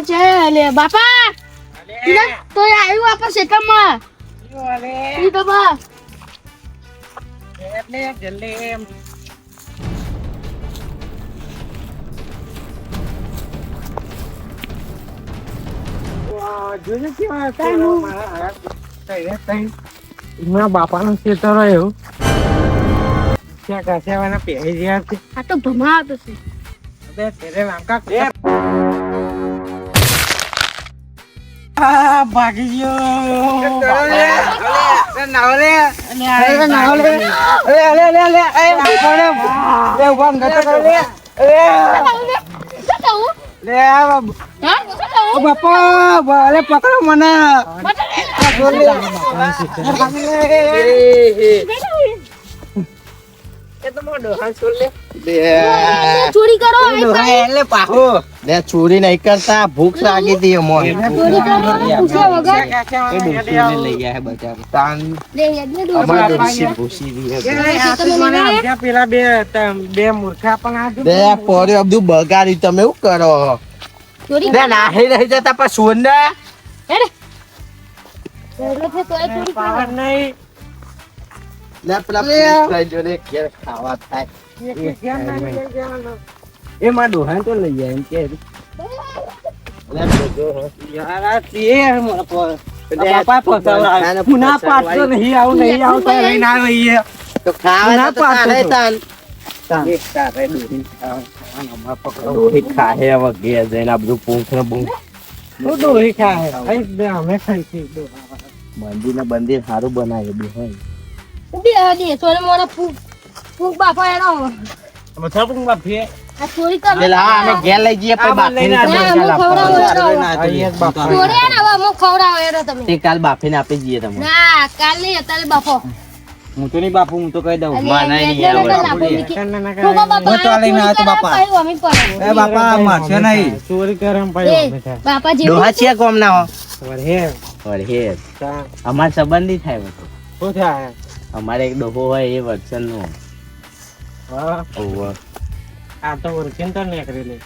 છે લે બાપા તો આવ્યું આપા સેકમમાં ઈ તો બા એટલે જલ્દી જોજો કેવા મારા બાપાનો ખેતર રહ્યો ક્યાં કાશ્યાવાના પહેરી રહ્યા છે આ તો ભમાવતો છે અબે તેરે નામકા ભાગી ગયો નાવલે બાપા અરે પકડો મને ચોરી કરો એટલે પાહો લે ચોરી નહીં કરતા ભૂખ લાગી હતી અમોને ચોરી કરો પૂછ્યા વગર લઈ ગયા હે બચારો તાન લે યદને દો અમાર દોશી ભૂસી દી હે પેલા બે મૂર્ખા પણ આ બે પોરે બધું બગાડી તમે શું કરો ચોરી લે નાહી રહી જતા પણ સુન ને હેડે એટલે છે તોય ચોરી પાવર કરો નહીં લે પેલા પૂછાઈ જોડે ઘેર ખાવા થાય એ માં ડોહાન તો લઈ જાય એમ કે લે જોજો યાર આ તે મારા પર બાપા પસાવરા પુના પાડતો નહીં આવું તો લઈને આવી તો ખાવા તો તારે તાન એક તારે દોરી ખાવા ડોહી ખાહે હવે ઘેર જઈને આ બધું પૂંખ ને બૂંખ હું દોરી ખાય અહીં બે અમે ખાઈ છે મંદિર ને બંદિર સારું બનાવે બે હોય ઉભી આ દે સોરે મોરા ફૂક બાપા એનો અમે થપું બાપી આ ચોરી કરો લે હા અમે ઘેર લઈ જઈએ પણ બાફીને ચોરે ને હવે મો ખવડાવો એરો તમે તે કાલ બાફીને આપી જઈએ તમને ના કાલ નહીં અત્યારે બાપો હું તો નહીં બાપુ હું તો કહી દઉં મારશે નહીં ચોરી કરે એમ ભાઈ બાપા જે ડોહા છે કોમ ના હો વરહે વરહે અમાર સંબંધી થાય બધું શું થાય અમારે એક ડોહો હોય એ વર્તન નો હા ઓવર આ તો વર્કિંગ તો નીકળી લે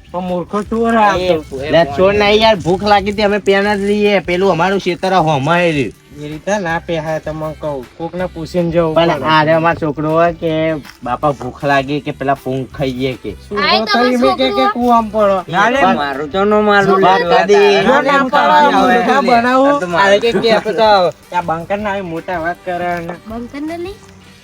તો મૂર્ખો ચોર આ તો લે છોડ નહીં યાર ભૂખ લાગી હતી અમે પેના જ લઈએ પેલું અમારું ખેતર હોમાય રહ્યું એ રીતે ના પેહાય તો મને કહું કોક ને પૂછીને જવું પણ આરે અમાર છોકરો હોય કે બાપા ભૂખ લાગી કે પેલા પૂંખ ખાઈએ કે કુવામ પડો મારું તો નો મારું બંકર ના મોટા વાત કરે બંકન ને નહીં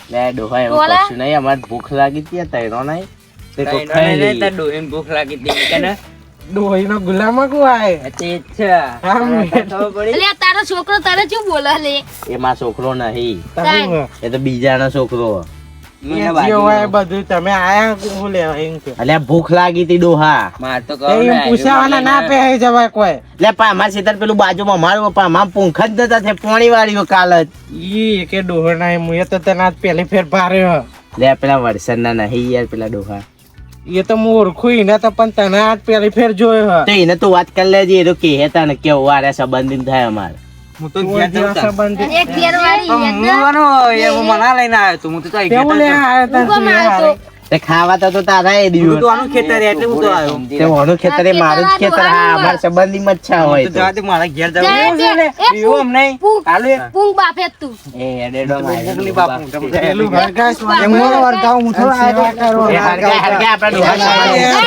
લે ડોહા એવું કશું નહીં અમારે ભૂખ લાગી હતી તૈરો નહીં તે કોઈ ખાઈ લઈએ. ભૂખ લાગી હતી કે ને ડોહી નો ગુલામાં કુ આય તે છે અલે તારો છોકરો તારે શું બોલે લે એમાં છોકરો નહીં એ તો બીજાનો છોકરો બધું તમે આયા હું લેવા એમ કે અલ્યા ભૂખ લાગી હતી ડોહા માર તો પૂછાવાના ના પહેરી જવાય કોઈ લે પા અમાર ખેતર પેલું બાજુમાં મારું પા માં પૂંખ જ નતા થે પોણી વાળ્યો કાલ જ ઈ કે ડોહો ના હું તો તને પેલી ફેર ભાર્યો લે પેલા વરસાદ ના નહીં યાર પેલા ડોહા એ તો હું ઓળખું ને તો પણ તને આજ પેલી ફેર જોયો તો એને તો વાત કરી લેજે એ તો કે હેતા ને કેવું વારે સંબંધી થાય અમારે હું તો એક ઘેરવાળી મના લઈને આવ્યો તું હું તો તે ખાવા તો તારા એ દિવસ આનું ખેતર એટલે હું તો આવ્યો તે ઓનું ખેતર એ મારું જ ખેતર હા અમાર સંબંધી મચ્છા હોય તો મારા ઘેર જવું એમ નહીં કાલે પૂંગ બાપે તું એ એડેડો ની બાપુ પેલું ઘરગાસ એમનો વર્ગાવ હું થોડો આયા કરો એ હરગા હરગા આપડા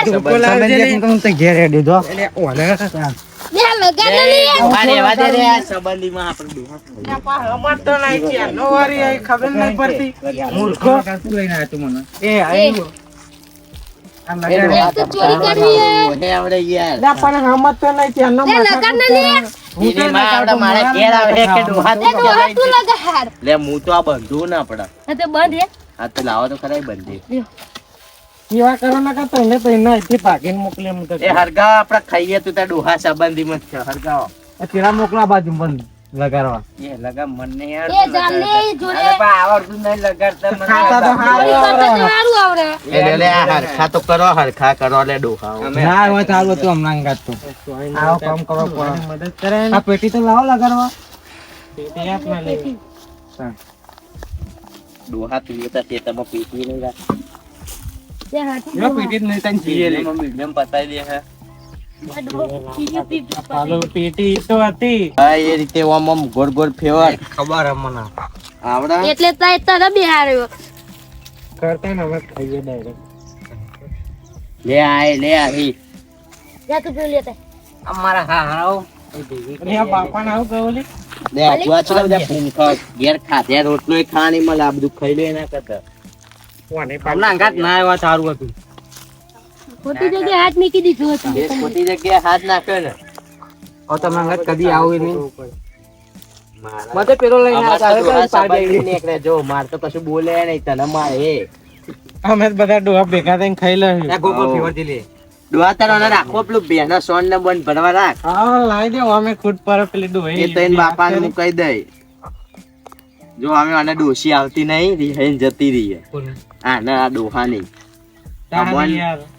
ડોહા ઘેર દીધો એટલે ઓને લે લગા લે અરે વાદે રે સંબંધીમાં આપણે ડોહા હમત તો નહીં છે નો વારી આઈ ખબર નહીં પડતી મૂર્ખો લઈને આવ્યો તું મને એ આઈ એક તો ચોરી કરવી હે હે આવડે યાર લા પણ હમત તો નહીં છે નો લે લગા ને લે એની માં આવડે મારા ઘેર આવે કે ડોહા લે ડોહા તું લગા હાર લે હું તો આ બંધુ ના પડા તે બંધ હે આ તો લાવો તો ખરાય બંધી સેવા કરો ના કરતો ને તો એને અહીંથી ભાગીને મોકલે એમ તો એ હરગા આપણે ખાઈએ તો ત્યાં ડોહા સંબંધીમાં જ છે હરગાઓ તેરા મોકલા બાજુ બંધ લગાડવા એ લગા મને યાર એ જાન લે જોડે આવડતું નહીં લગાડતા મને ખાતા તો ચોરી કરતા તો હારું આવડે એટલે લે આ હરખા તો કરો હરખા કરો લે ડોહા ના હોય તો આવો તો હમણાં ગાતો આવો કામ કરો પડે મદદ કરે આ પેટી તો લાવો લગાડવા પેટી આપ ના લે ડોહા પીતા તે તમે પીતી નહીં રાખ તે હાથી જો પેટી જ નહીં તને જીએ લે મીડિયમ પતાઈ દે હે હાલો પેટી તો હતી હા એ રીતે આમ આમ ગોળ ગોળ ફેવર ખબર હે મને આવડા એટલે તારે બિહાર્યો કરતા ને હવે ખાઈએ ડાયરેક્ટ લે આવી જા તું પેલું લેતા અમારા હારાઓ અરે આ બાપાને આવું કહું લે લે આજવા છે બધા ભૂંખા ઘેર ખાધ્યા રોટલો એ ખાવાની મળે આ બધું ખાઈ લે એના કરતા કોને પાવના અંગાત ના આવ્યા સારું હતું ખોટી જગ્યાએ હાથ મૂકી દીધો હતો એ ખોટી જગ્યાએ હાથ નાખ્યો ને હવે તમે અંગાત કદી આવું નહીં મતે પેલો લઈને અમાર આવે તો તો ડોહા પાડી સંભાળીને નીકળે. જો માર તો કશું બોલે નહીં તને મારે અમે તો બધા ડોહા ભેગા થઈને ખાઈ લઈએ ગોગો ફેવરથી લે ડોહા તારા રાખો પેલું બેના સોન ને બંધ ભરવા રાખ હા લાવી દે અમે ખુદ પર પેલી ડોહી એ તો એને બાપાને હું કહી દઈ જો અમે આને ડોશી આવતી નહીં રિહાઈને જતી રહી હા ના આ ડોહા નહીં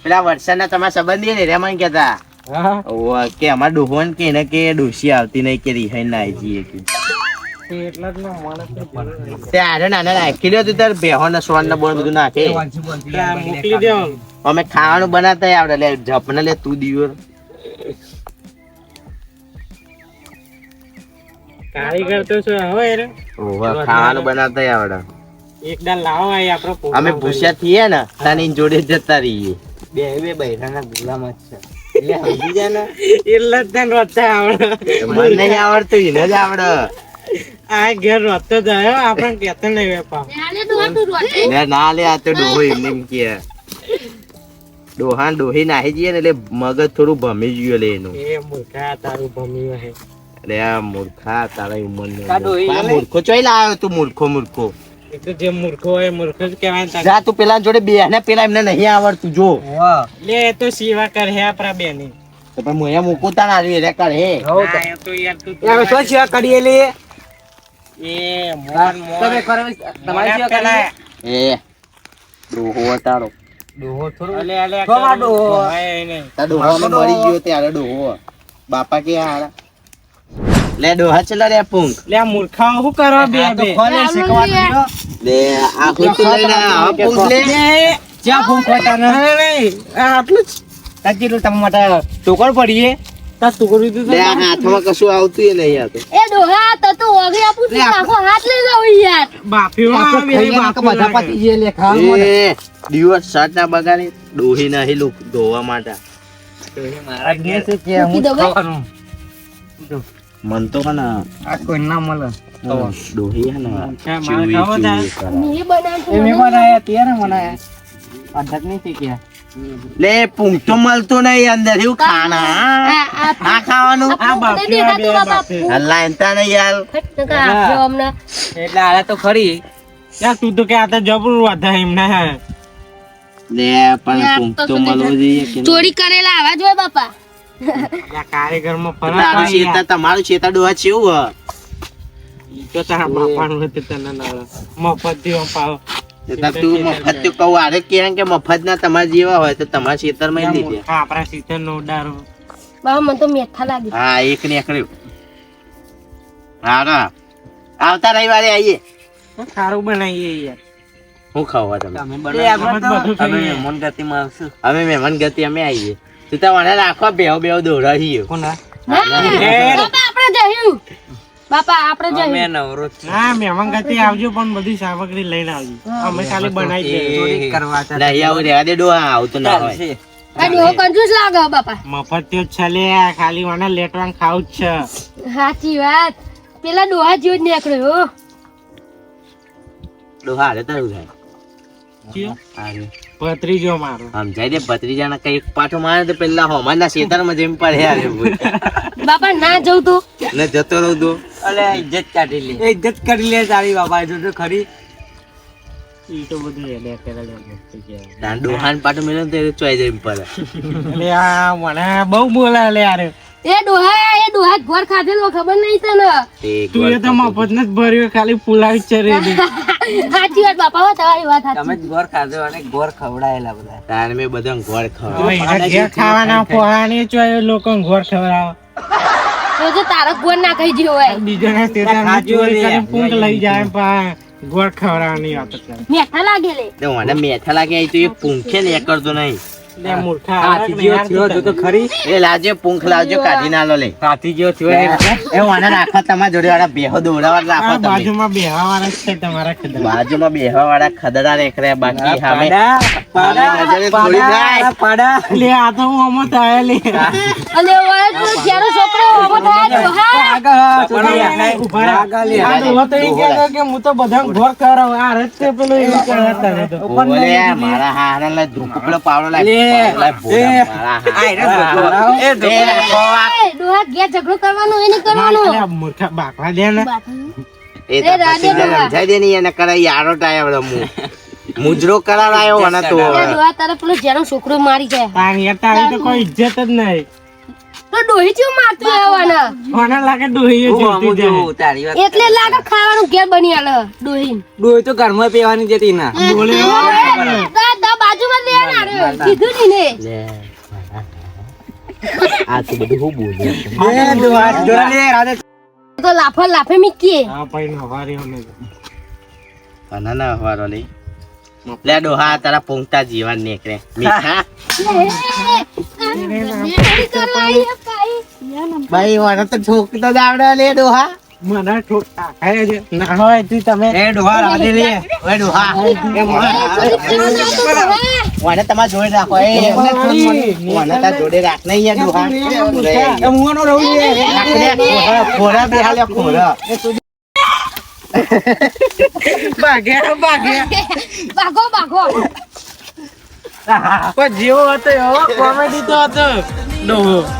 પેલા વરસાદના તમારા સંબંધી ને રેમન કેતા હા કે અમાર ડોહો ને કે એને કે ડોશી આવતી નહીં કે રિહાઈને ના આવી જઈએ કે એટલા જ ના માણસ ત્યારે નાના રાખી લ્યો તું તાર બેહો ને સોન ને બોન બધું નાખે મોકલી દો અમે ખાવાનું બનાવતા આવડે લે જપને લે તું દિયોર કારીગર તો શું હોય રે ઓહો ખાવાનું બનાવતા આવડે એક દાલ લાવો આય આપણો અમે ભૂસ્યા થઈએ ને તાની જોડે જતા રહીએ બે બૈરાના ગુલામ જ છે એટલે સમજી જા ને એટલે જ તને રોતા આવડે મને નહીં આવડતું એને જ આવડે આ ઘેર રોતો જાય આપણે કેતો નહીં વેપા આને તો હતું રોટે લે ના લે આ તો ડોહો એમને એમ કે ડોહા ડોહી નાહી જઈએ ને એટલે મગજ થોડું ભમી ગયું લે એનું એ મૂર્ખા તારું ભમ્યું હે અરે આ મૂર્ખા તારા ઉંમરનો કા ડોહી આ મૂર્ખો ચોઈ લાવ્યો તું મૂર્ખો એ તો જે મૂર્ખો હોય મૂર્ખ જ કહેવાય ને તારે. જા તું પેલા જોડે બે ને પેલા એમને નહીં આવડતું જો લે એ તો સેવા કરે હે આપણા બેની તો પણ મોયા મૂકું તાર આવી રે કર હે હા, એ તો યાર તું શું સેવા કરીએ લે એ મોન તમે કરો તમારી સેવા પેલા એ ડોહો તારો ડોહો થોડો અલે અલે થોડા ડોહો. ભમાય નહીં. તાર ડોહાને મરી ગયો ત્યારે ડોહો બાપા કે હારા લે ડોહા ચલા રે પૂંખ લે આ મૂર્ખાઓ શું કરો બે બે ખોલે શીખવાનું લે આ ખોટું લઈને આ પૂંખ લે જ્યાં ફોન ખોતા ન નહીં આ આટલું જ તાજીલું તમે માટે ટોકર પડીએ તાર ટુકડી દીધું લે આ હાથમાં કશું આવતું એ નહીં આ તો એ ડોહા તો તું ઓગળી આપું છું આખો હાથ લઈ જાવ યાર બાફી બધા પતી જઈએ લે ખાવાનું એ દિવસ શર્ટ ના બગાડી ડોહી નહીં લોક ધોવા માટે અગ્નેશ કે મૂકી હું દો ભાઈ. ખાવાનું મન તો કને આ કોઈ ના મળે ડોહી હે ને મારે ચીવી ખાવો ચીવી કરે. મેં બનાવ્યું એ મેં બનાયા ત્યારે બનાયા અધક નહીં શીખ્યા લે પૂંખ તો મળતો નહીં અંદર એવું ખાના આ ખાવાનું આ બાફી આ બે બાફી હલ્લા એંતા નહીં યાર એટલે આલે તો ખરી યાર તું તો કે આ તો જબરું વધા એમને હે લે પણ પૂંખ તો મળવો જોઈએ કે નહીં? ચોરી કરેલા આવા જોઈએ બાપા આ કારીગરમાં ફરક તારું આવી શેતા તમારું શેતા ડોહા ચેવું હ ઈ તો તારા બાપાનું હતું તને નળ મફત દીવો પાવ શેતા તું મફત તો કહું આરે કે મફત ના તમારા જેવા હોય તો તમારા ખેતરમાં જ લીધે આપણા સીધે નો ડારો બાબા મને તો મેઠા લાગી હા એક ને એકડ્યું હા આવતા રવિવારે આવીએ સારું બનાવીએ યાર હું ખાવા તમે તમે એ બનાવો આપણે બધું અમે ખાઈએ. મહેમાન ગતિમાં આવશું અમે મહેમાન ગતિ અમે આવીએ તું તો મને રાખો બેવ દોડા છીએ કોના બાપા આપણે જયું બાપા આપણે જયું નવરો ના મહેમાન ગતિ આવજો પણ બધી સામગ્રી લઈને આવજો અમે ખાલી બનાવી દે ચોરી કરવા નહીં આવું રહેવા દે ડોહા આવતું ના હોય આ ડોહો કંજૂસ લાગે બાપા મફત તો જ છે લે ખાલી મને લેટવાન ખાવું જ છે સાચી વાત પેલા ડોહા જેવો જ નીકળ્યો ડોહા હારે તારું થાય ચિયો? હારે ભત્રીજો મારો સમજાય દે ભત્રીજાના કઈ પાછો મારે તો પેલા હોમાના ખેતરમાં જેમ પડે હારે બાપા ના જવું તો ને જતો રહું તો અલે ઇજ્જત કાઢી લે ઇજ્જત કરી લે તારી બાપા તો ખરી ઈ તો બધું એલે કરેલા તાર ડોહાન પાટો મેળ્યો ને તો ચોઈ જાય એમ પડે એટલે આ મને બહુ બોલે લે યાર એ ડોહા ઘર ખાધેલો ખબર નહીં તને તે તું એ તો મફત ને જ ભર્યો ખાલી પુલાવી જ ચરે દે સાચી વાત બાપા હો તમારી વાત તમે સાચી જ ગોર ખાધો અને ગોર ખવડાયેલા બધા તાર મેં બધા ગોળ હવે ખાવા એના ઘેર ખાવાના પોહાની ચોય લોકો ઘોર ખવડાવે તો જો તારો ગોળ ના ખાઈ ગયો હોય બીજાના ખેતરમાં ચોરી કરીને પૂંખ લઈ જાય પણ ઘોર ખવડાવવાની વાત કરે મેઠા લાગે લે મને મેઠા લાગે તો એ પૂંખે ને એ કરતો નહીં લે મૂર્ખા હાથી જેવો થયો તો તો ખરી એ લાવજો પૂંખ લાવજો કાઢી ના લો લે હાથી જેવો થયો એ વાને રાખો તમારા જોડે વાળા બેહો દોડાવા રાખો તમે બાજુમાં બેહવા વાળા છે તમારા ખદા બાજુમાં બેહવા વાળા ખદડા રેખરે બાકી સામે પાડા લે આ તો હું અમો થાય લે અને ઓય તો જેનો છોકરો ઓમો થાય કે હું તો બધા ઘોર કરાવ આ રસ્તે પેલો એવું કરતા તો ઓલે મારા હારા લે ધૂપડો પાવડો લે ડોહા ગયા ઝઘડો કરવાનો એને કરવાનો મૂર્ખા બાકડા દે ને એ તો પછી સમજાઈ દે ની એને કરાઈ યારો ટાય રમુ મુજરો કરાવાયો અને તો ડોહા તારે પેલો જેનો છોકરો મારી જાય તારી તારી તો કોઈ ઇજ્જત જ નહીં તો ડોહી ચેવું મારતું આવવાના કોને લાગે ડોહી જીતી જાય એટલે લાગે ખાવાનું ઘેર બની આલે ડોહી ડોહી તો ઘરમાં પીવાની જતી ના બોલે દા બાજુમાં લે ના રે કીધું ની ને આ તો બધું હું બોલું તો લાફા લાફે મીકીએ આ પૈ ના વાર્યો ને ના વારો નહીં લે ડોહા તારા પોંગતા જીવન નીકળે મીઠા ભાઈ વાળા તો ઠોકતો જ આવડે લે ડોહા મને ઠોકતા ખાય છે ના હોય તું તમે એ ડોહા રાધે લે ઓય ડોહા વાને તમાર જોડે રાખો એ વાને તાર જોડે રાખ નહીં યાર ડોહા એ મુવાનો રહું છે ખોરા બેહાલે ખોરા ભાગ્યા ભાગો ભાગો પણ જેવો હતો એવો કોમેડી તો હતો ડોહો